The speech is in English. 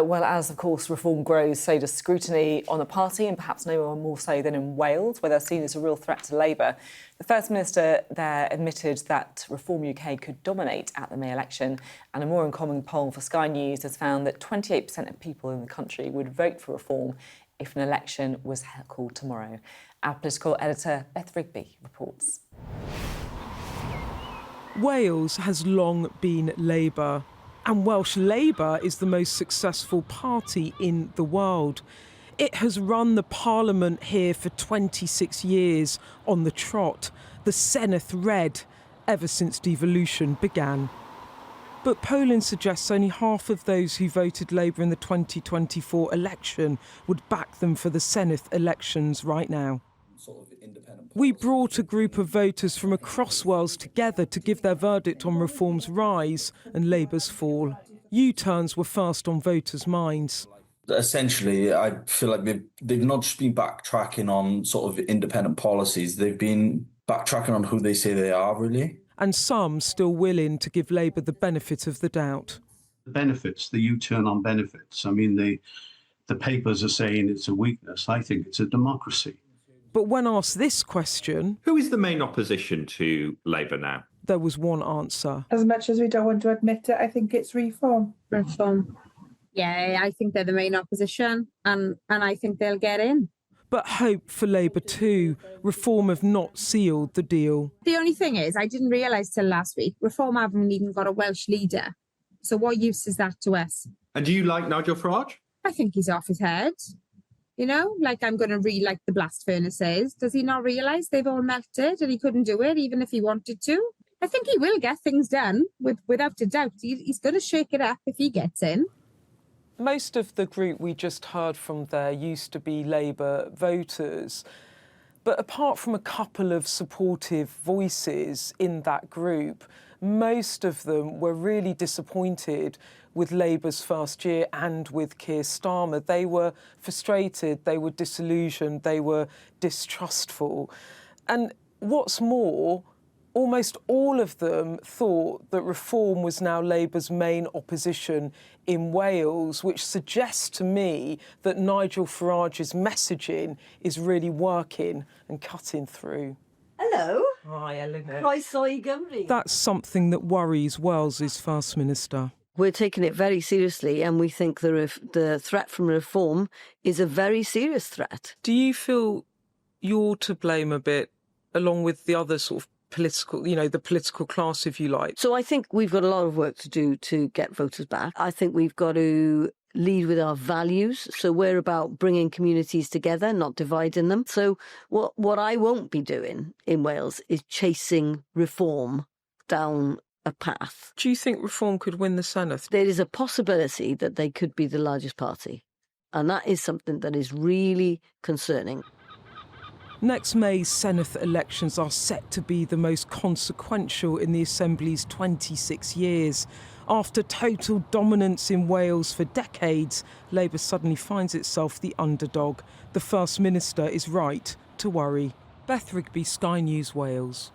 Well, as, of course, reform grows, so does scrutiny on the party, and perhaps no more so than in Wales, where they're seen as a real threat to Labour. The First Minister there admitted that Reform UK could dominate at the May election, and a more uncommon poll for Sky News has found that 28% of people in the country would vote for reform if an election was called tomorrow. Our political editor, Beth Rigby, reports. Wales has long been Labour, and Welsh Labour is the most successful party in the world. It has run the parliament here for 26 years on the trot, the Senedd red, ever since devolution began. But polling suggests only half of those who voted Labour in the 2024 election would back them for the Senedd elections right now. We brought a group of voters from across Wales together to give their verdict on Reform's rise and Labour's fall. U-turns were first on voters' minds. Essentially, I feel like they've not just been backtracking on sort of independent policies, they've been backtracking on who they say they are, really. And some still willing to give Labour the benefit of the doubt. The benefits, the U-turn on benefits. I mean, the papers are saying it's a weakness. I think it's a democracy. But when asked this question... Who is the main opposition to Labour now? There was one answer. As much as we don't want to admit it, I think it's Reform. Reform. Yeah, I think they're the main opposition, and I think they'll get in. But hope for Labour too. Reform have not sealed the deal. The only thing is, I didn't realise till last week, Reform haven't even got a Welsh leader. So what use is that to us? And do you like Nigel Farage? I think he's off his head. You know, like I'm going to read like the blast furnaces. Does he not realise they've all melted and he couldn't do it even if he wanted to? I think he will get things done, without a doubt. He's going to shake it up if he gets in. Most of the group we just heard from there used to be Labour voters. But apart from a couple of supportive voices in that group, most of them were really disappointed with Labour's first year and with Keir Starmer. They were frustrated, they were disillusioned, they were distrustful. And what's more, almost all of them thought that Reform was now Labour's main opposition in Wales, which suggests to me that Nigel Farage's messaging is really working and cutting through. Hello. Hi, Eleanor. Croeso I Gymru. That's something that worries Wales's First Minister. We're taking it very seriously, and we think the threat from Reform is a very serious threat. Do you feel you're to blame a bit, along with the other sort of political, the political class, if you like? So I think we've got a lot of work to do to get voters back. I think we've got to lead with our values. So we're about bringing communities together, not dividing them. So what I won't be doing in Wales is chasing Reform down a path. Do you think Reform could win the Senedd? There is a possibility that they could be the largest party. And that is something that is really concerning. Next May's Senedd elections are set to be the most consequential in the Assembly's 26 years. After total dominance in Wales for decades, Labour suddenly finds itself the underdog. The First Minister is right to worry. Beth Rigby, Sky News, Wales.